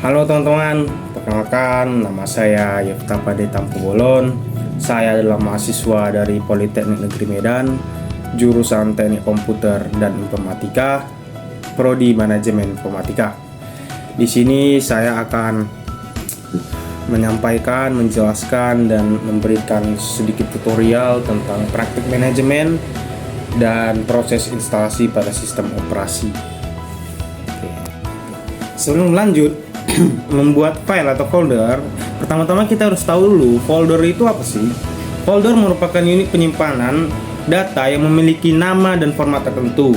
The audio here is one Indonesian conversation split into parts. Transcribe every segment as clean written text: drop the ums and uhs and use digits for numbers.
Halo teman-teman, perkenalkan nama saya Yefta Pade Tampu Bolon. Saya adalah mahasiswa dari Politeknik Negeri Medan, jurusan Teknik Komputer dan Informatika, Prodi Manajemen Informatika. Di sini saya akan menyampaikan, menjelaskan, dan memberikan sedikit tutorial tentang praktik manajemen dan proses instalasi pada sistem operasi. Oke. Sebelum lanjut membuat file atau folder, pertama-tama kita harus tahu dulu folder itu apa sih. Folder merupakan unit penyimpanan data yang memiliki nama dan format tertentu.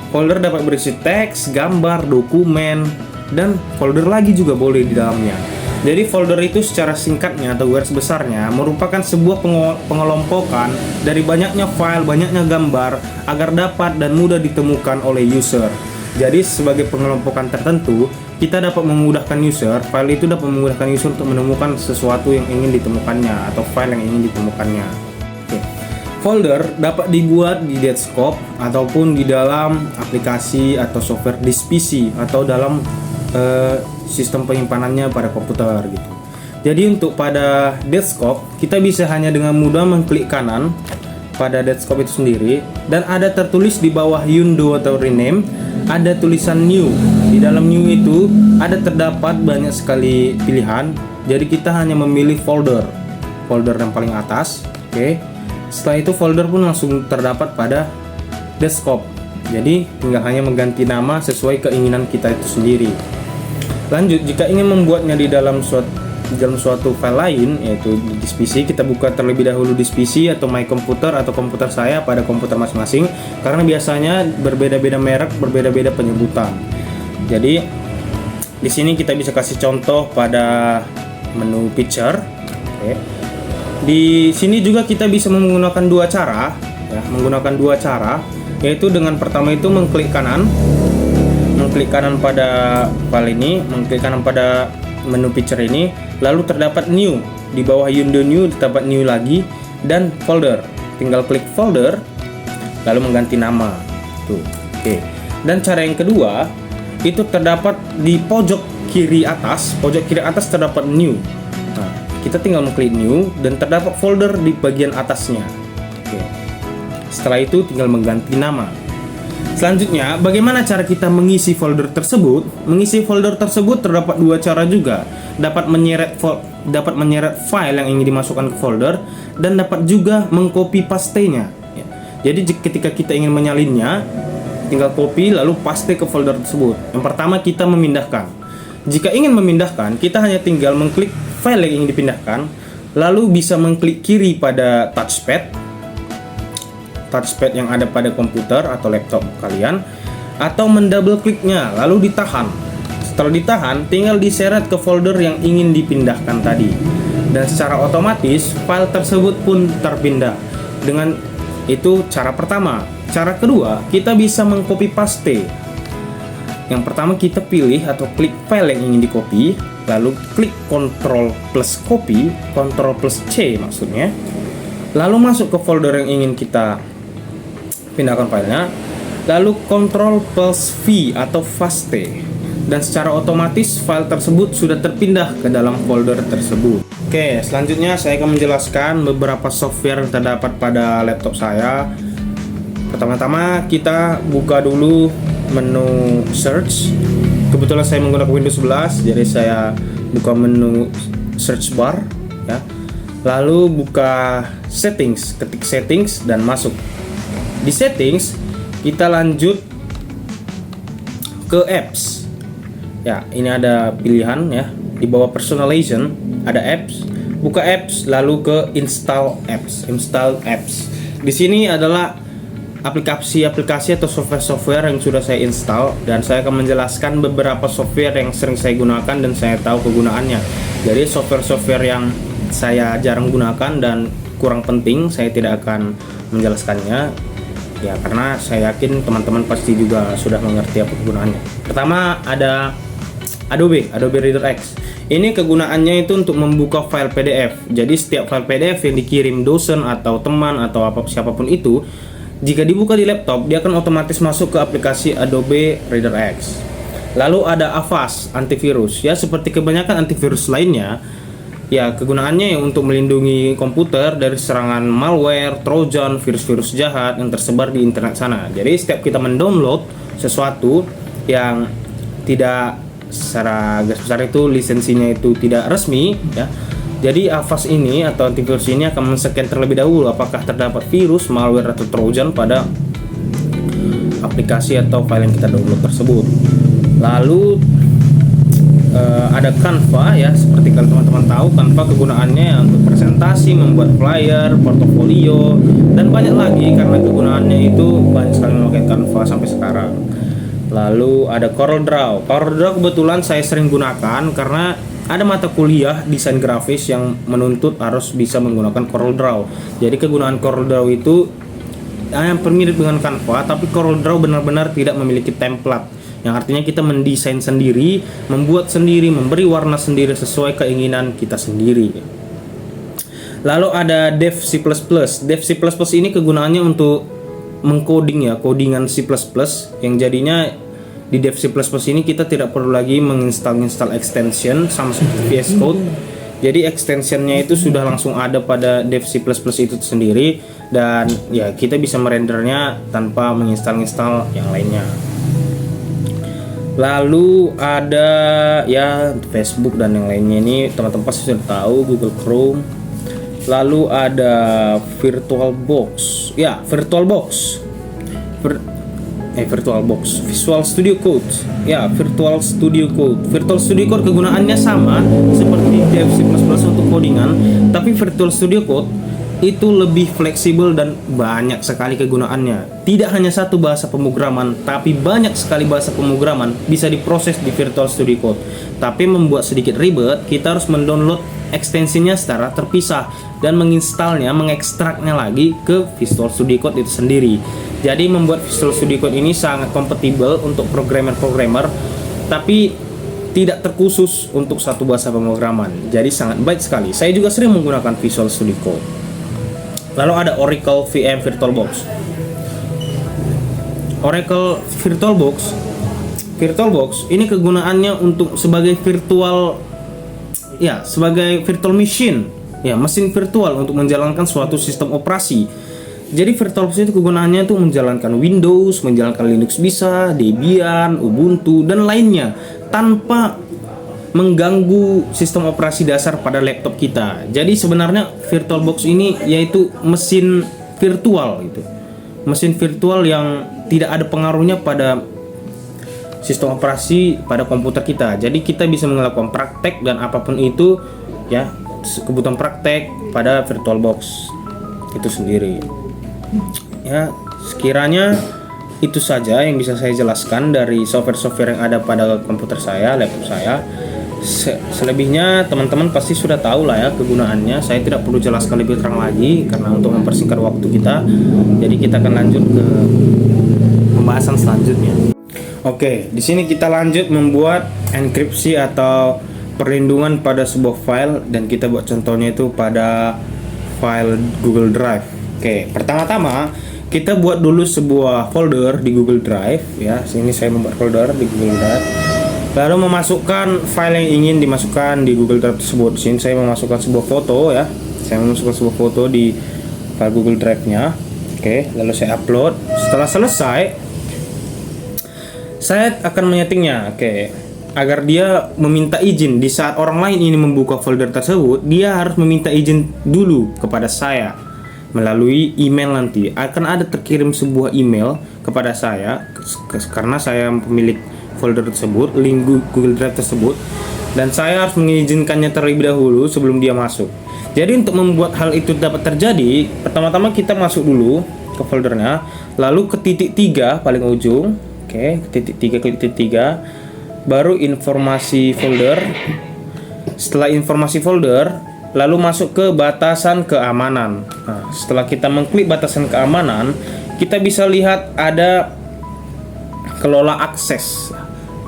Folder dapat berisi teks, gambar, dokumen, dan folder lagi juga boleh di dalamnya. Jadi folder itu secara singkatnya atau garis besarnya merupakan sebuah pengelompokan dari banyaknya file, banyaknya gambar agar dapat dan mudah ditemukan oleh user. Jadi sebagai pengelompokan tertentu, kita dapat memudahkan user, file itu dapat memudahkan user untuk menemukan sesuatu yang ingin ditemukannya atau file yang ingin ditemukannya. Oke. Folder dapat dibuat di desktop ataupun di dalam aplikasi atau software disk PC atau dalam sistem penyimpanannya pada komputer gitu. Jadi untuk pada desktop, kita bisa hanya dengan mudah mengklik kanan pada desktop itu sendiri, dan ada tertulis di bawah undo atau rename, ada tulisan new. Di dalam new itu ada terdapat banyak sekali pilihan. Jadi kita hanya memilih folder yang paling atas. Oke. Setelah itu folder pun langsung terdapat pada desktop. Jadi tinggal hanya mengganti nama sesuai keinginan kita itu sendiri. Lanjut, jika ingin membuatnya di dalam suatu file lain, yaitu di disk PC, kita buka terlebih dahulu disk PC atau my computer atau komputer saya pada komputer masing-masing, karena biasanya berbeda-beda merek, berbeda-beda penyebutan. Jadi di sini kita bisa kasih contoh pada menu picture. Oke. Di sini juga kita bisa menggunakan dua cara, yaitu dengan pertama itu mengklik kanan pada file ini, mengklik kanan pada menu picture ini, lalu terdapat new. Di bawah undo new terdapat new lagi, dan folder. Tinggal klik folder lalu mengganti nama. Tuh. Oke. Dan cara yang kedua itu terdapat di pojok kiri atas terdapat new. Nah, kita tinggal mengklik new dan terdapat folder di bagian atasnya. Oke. Setelah itu tinggal mengganti nama. Selanjutnya, bagaimana cara kita mengisi folder tersebut? Mengisi folder tersebut terdapat dua cara juga. Dapat menyeret file yang ingin dimasukkan ke folder, dan dapat juga mengcopy pastenya. Jadi ketika kita ingin menyalinnya, tinggal copy lalu paste ke folder tersebut. Yang pertama kita memindahkan. Jika ingin memindahkan, kita hanya tinggal mengklik file yang ingin dipindahkan, lalu bisa mengklik kiri pada touchpad yang ada pada komputer atau laptop kalian, atau mendouble kliknya lalu ditahan. Setelah ditahan, tinggal diseret ke folder yang ingin dipindahkan tadi, dan secara otomatis file tersebut pun terpindah. Dengan itu cara pertama. Cara kedua, kita bisa mengcopy paste. Yang pertama kita pilih atau klik file yang ingin di-copy, lalu klik Ctrl plus copy, Ctrl plus C maksudnya, lalu masuk ke folder yang ingin kita pindahkan filenya, lalu Ctrl plus V atau paste, dan secara otomatis file tersebut sudah terpindah ke dalam folder tersebut. Oke, selanjutnya saya akan menjelaskan beberapa software yang terdapat pada laptop saya. Pertama-tama kita buka dulu menu search. Kebetulan saya menggunakan Windows 11, jadi saya buka menu search bar ya. Lalu buka settings, ketik settings dan masuk. Di settings kita lanjut ke apps. Ya, ini ada pilihan ya. Di bawah personalization ada apps. Buka apps lalu ke install apps. Di sini adalah aplikasi-aplikasi atau software-software yang sudah saya install, dan saya akan menjelaskan beberapa software yang sering saya gunakan dan saya tahu kegunaannya. Jadi software-software yang saya jarang gunakan dan kurang penting saya tidak akan menjelaskannya. Ya, karena saya yakin teman-teman pasti juga sudah mengerti apa kegunaannya. Pertama ada Adobe Reader X. Ini kegunaannya itu untuk membuka file PDF. Jadi setiap file PDF yang dikirim dosen atau teman atau siapapun itu, jika dibuka di laptop, dia akan otomatis masuk ke aplikasi Adobe Reader X. Lalu ada Avast antivirus. Ya, seperti kebanyakan antivirus lainnya, ya kegunaannya untuk melindungi komputer dari serangan malware, trojan, virus-virus jahat yang tersebar di internet sana. Jadi setiap kita mendownload sesuatu yang tidak secara garis besar itu lisensinya itu tidak resmi, ya. Jadi Avast ini atau antivirus ini akan men-scan terlebih dahulu apakah terdapat virus, malware atau trojan pada aplikasi atau file yang kita download tersebut. Lalu ada Canva, ya, seperti kalau teman-teman tahu, Canva kegunaannya untuk presentasi, membuat flyer, portofolio, dan banyak lagi karena kegunaannya itu banyak sekali memakai Canva sampai sekarang. Lalu ada CorelDRAW. CorelDRAW kebetulan saya sering gunakan karena ada mata kuliah desain grafis yang menuntut harus bisa menggunakan CorelDRAW. Jadi kegunaan CorelDRAW itu yang mirip dengan Canva, tapi CorelDRAW benar-benar tidak memiliki template. Yang artinya kita mendesain sendiri, membuat sendiri, memberi warna sendiri sesuai keinginan kita sendiri. Lalu ada Dev C++. Dev C++ ini kegunaannya untuk mengcoding, ya, codingan C++, yang jadinya di Dev C++ ini kita tidak perlu lagi menginstal extension sama seperti VS Code. Jadi extensionnya itu sudah langsung ada pada Dev C++ itu sendiri, dan ya kita bisa merendernya tanpa menginstal yang lainnya. Lalu ada ya Facebook dan yang lainnya, ini teman-teman pasti sudah tahu, Google Chrome. Lalu ada VirtualBox. Ya, VirtualBox. VirtualBox, Visual Studio Code. Ya, Visual Studio Code. Visual Studio Code kegunaannya sama seperti Dev C++ untuk codingan, tapi Visual Studio Code itu lebih fleksibel dan banyak sekali kegunaannya. Tidak hanya satu bahasa pemrograman, tapi banyak sekali bahasa pemrograman bisa diproses di Visual Studio Code. Tapi membuat sedikit ribet, kita harus mendownload ekstensinya secara terpisah dan menginstalnya, mengekstraknya lagi ke Visual Studio Code itu sendiri. Jadi membuat Visual Studio Code ini sangat kompatibel untuk programmer, tapi tidak terkhusus untuk satu bahasa pemrograman. Jadi sangat baik sekali. Saya juga sering menggunakan Visual Studio Code. Lalu ada Oracle VM VirtualBox. Oracle VirtualBox ini kegunaannya untuk sebagai virtual machine, ya, mesin virtual untuk menjalankan suatu sistem operasi. Jadi VirtualBox itu kegunaannya itu menjalankan Windows, menjalankan Linux bisa, Debian, Ubuntu dan lainnya tanpa mengganggu sistem operasi dasar pada laptop kita. Jadi sebenarnya VirtualBox ini yaitu mesin virtual gitu. Mesin virtual yang tidak ada pengaruhnya pada sistem operasi pada komputer kita. Jadi kita bisa melakukan praktek dan apapun itu, ya, kebutuhan praktek pada VirtualBox itu sendiri. Ya, sekiranya itu saja yang bisa saya jelaskan dari software-software yang ada pada komputer saya, laptop saya. Selebihnya teman-teman pasti sudah tahu lah ya kegunaannya. Saya tidak perlu jelaskan lebih terang lagi karena untuk mempersingkat waktu kita. Jadi kita akan lanjut ke pembahasan selanjutnya. Oke, di sini kita lanjut membuat enkripsi atau perlindungan pada sebuah file, dan kita buat contohnya itu pada file Google Drive. Oke, pertama-tama kita buat dulu sebuah folder di Google Drive, ya. Sini saya membuat folder di Google Drive. Lalu memasukkan file yang ingin dimasukkan di Google Drive tersebut. Di sini saya memasukkan sebuah foto, ya. Saya memasukkan sebuah foto di file Google Drive-nya. Oke, lalu saya upload. Setelah selesai, saya akan menyetingnya. Oke, agar dia meminta izin di saat orang lain ini membuka folder tersebut, dia harus meminta izin dulu kepada saya melalui email. Nanti akan ada terkirim sebuah email kepada saya karena saya pemilik folder tersebut, link Google Drive tersebut, dan saya harus mengizinkannya terlebih dahulu sebelum dia masuk. Jadi untuk membuat hal itu dapat terjadi, pertama-tama kita masuk dulu ke foldernya, lalu ke titik 3 paling ujung. Oke, titik 3, klik titik 3, baru informasi folder. Setelah informasi folder, lalu masuk ke batasan keamanan. Nah, setelah kita mengklik batasan keamanan, kita bisa lihat ada kelola akses.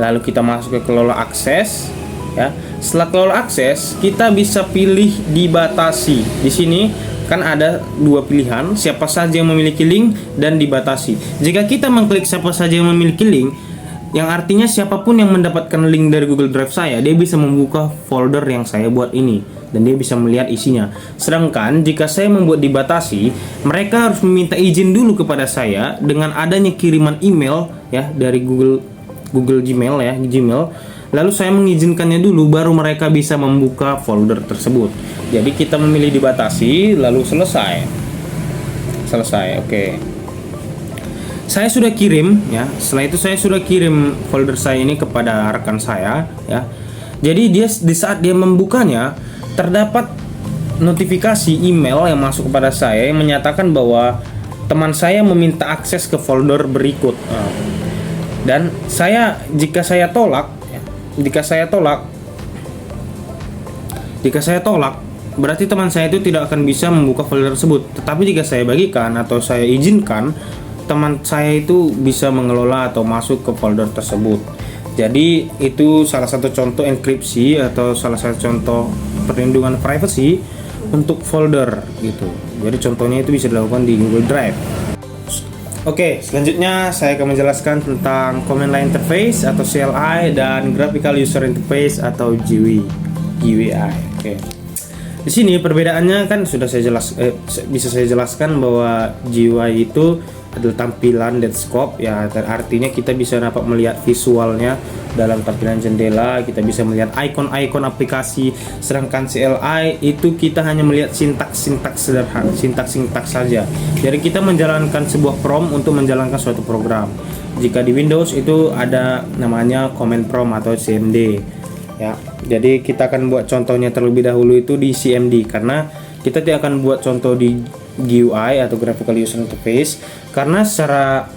Lalu kita masuk ke kelola akses, ya. Setelah kelola akses, kita bisa pilih dibatasi. Di sini kan ada dua pilihan, siapa saja yang memiliki link dan dibatasi. Jika kita mengklik siapa saja yang memiliki link, Yang artinya siapapun yang mendapatkan link dari Google Drive saya, dia bisa membuka folder yang saya buat ini dan dia bisa melihat isinya. Sedangkan jika saya membuat dibatasi, mereka harus meminta izin dulu kepada saya dengan adanya kiriman email ya dari Google Gmail ya, Gmail. Lalu saya mengizinkannya dulu baru mereka bisa membuka folder tersebut. Jadi kita memilih dibatasi lalu selesai. Oke. Saya sudah kirim ya. Setelah itu saya sudah kirim folder saya ini kepada rekan saya ya. Jadi dia di saat dia membukanya terdapat notifikasi email yang masuk kepada saya yang menyatakan bahwa teman saya meminta akses ke folder berikut. Dan jika saya tolak berarti teman saya itu tidak akan bisa membuka folder tersebut. Tetapi jika saya bagikan atau saya izinkan, teman saya itu bisa mengelola atau masuk ke folder tersebut. Jadi itu salah satu contoh enkripsi atau salah satu contoh perlindungan privacy untuk folder gitu. Jadi contohnya itu bisa dilakukan di Google Drive. Oke, selanjutnya saya akan menjelaskan tentang Command Line Interface atau CLI dan Graphical User Interface atau GUI. Oke. Di sini perbedaannya kan sudah bisa saya jelaskan bahwa GUI itu adalah tampilan desktop ya, artinya kita bisa dapat melihat visualnya dalam tampilan jendela, kita bisa melihat ikon-ikon aplikasi. Sedangkan CLI itu kita hanya melihat sintaks sederhana, sintaks saja. Jadi kita menjalankan sebuah prompt untuk menjalankan suatu program. Jika di Windows itu ada namanya command prompt atau CMD ya. Jadi kita akan buat contohnya terlebih dahulu itu di CMD, karena kita tidak akan buat contoh di GUI atau Graphical User Interface karena secara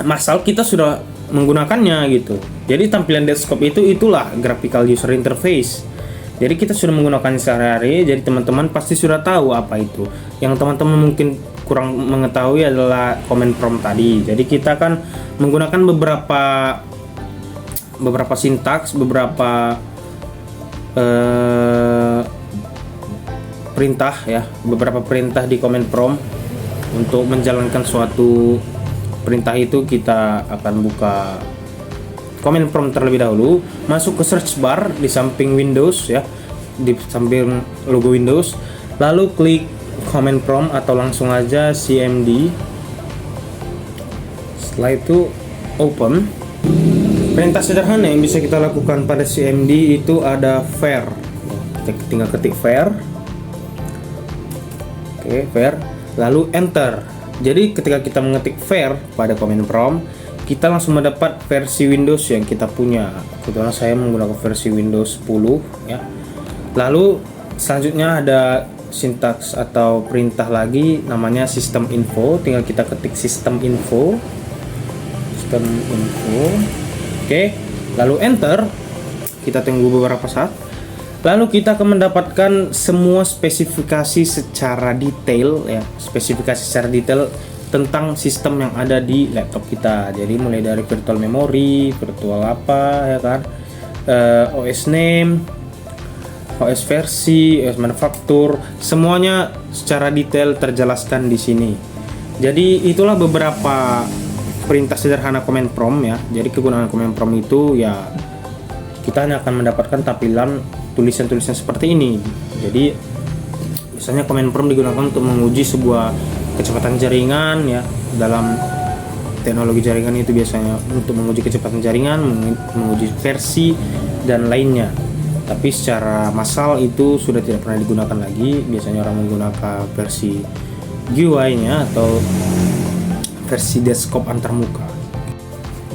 massal kita sudah menggunakannya gitu. Jadi tampilan desktop itulah Graphical User Interface. Jadi kita sudah menggunakannya sehari-hari, jadi teman-teman pasti sudah tahu apa itu. Yang teman-teman mungkin kurang mengetahui adalah command prompt tadi. Jadi kita akan menggunakan beberapa sintaks, beberapa beberapa perintah di command prompt. Untuk menjalankan suatu perintah itu kita akan buka command prompt terlebih dahulu, masuk ke search bar di samping Windows ya, di samping logo Windows, lalu klik command prompt atau langsung aja CMD. Setelah itu open. Perintah sederhana yang bisa kita lakukan pada CMD itu ada var. Kita tinggal ketik var. Oke, var. Lalu enter. Jadi ketika kita mengetik var pada command prompt, kita langsung mendapat versi Windows yang kita punya. Kebetulan saya menggunakan versi Windows 10 ya. Lalu selanjutnya ada sintaks atau perintah lagi namanya system info. Tinggal kita ketik system info. Oke, lalu enter. Kita tunggu beberapa saat. Lalu kita akan mendapatkan semua spesifikasi secara detail ya, tentang sistem yang ada di laptop kita. Jadi mulai dari virtual memory, virtual apa ya kan, OS name, OS versi, OS manufaktur, semuanya secara detail terjelaskan di sini. Jadi itulah beberapa perintah sederhana command prompt ya. Jadi kegunaan command prompt itu ya kita hanya akan mendapatkan tampilan tulisan-tulisan seperti ini. Jadi biasanya command prompt digunakan untuk menguji sebuah kecepatan jaringan ya. Dalam teknologi jaringan itu biasanya untuk menguji kecepatan jaringan, menguji versi dan lainnya. Tapi secara massal itu sudah tidak pernah digunakan lagi. Biasanya orang menggunakan versi GUI-nya atau versi desktop antarmuka.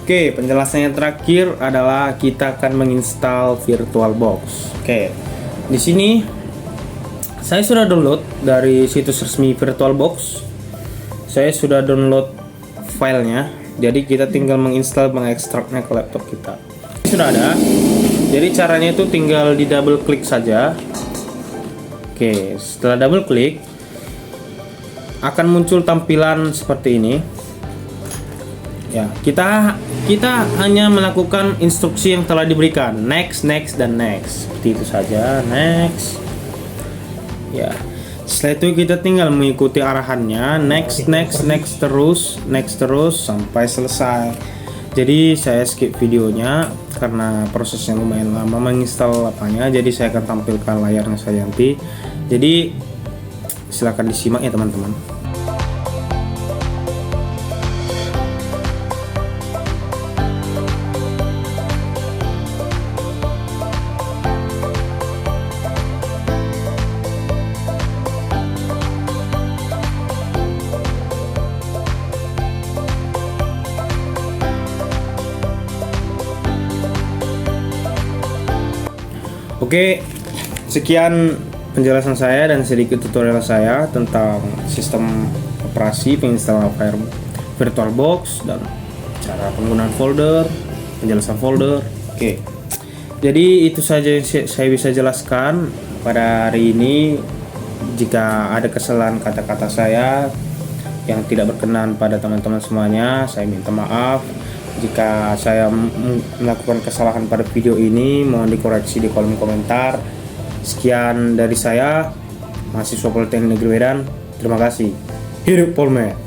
Oke, penjelasan yang terakhir adalah kita akan menginstal VirtualBox. Oke, di sini saya sudah download dari situs resmi VirtualBox. Saya sudah download filenya. Jadi kita tinggal mengekstraknya ke laptop kita. Ini sudah ada. Jadi caranya itu tinggal di double klik saja. Oke, setelah double klik akan muncul tampilan seperti ini. Ya, kita hanya melakukan instruksi yang telah diberikan, next, dan next. Seperti itu saja, next. Ya. Setelah itu kita tinggal mengikuti arahannya, next terus sampai selesai. Jadi saya skip videonya karena prosesnya lumayan lama menginstal apanya. Jadi saya akan tampilkan layarnya saya nanti. Jadi silakan disimak ya teman-teman. Oke, sekian penjelasan saya dan sedikit tutorial saya tentang sistem operasi penginstalan VirtualBox dan cara penggunaan folder, penjelasan folder. Oke, jadi itu saja yang saya bisa jelaskan pada hari ini. Jika ada kesalahan kata-kata saya yang tidak berkenan pada teman-teman semuanya, saya minta maaf. Jika saya melakukan kesalahan pada video ini, mohon dikoreksi di kolom komentar. Sekian dari saya, mahasiswa Politeknik Negeri Medan. Terima kasih. Hidup Polmed.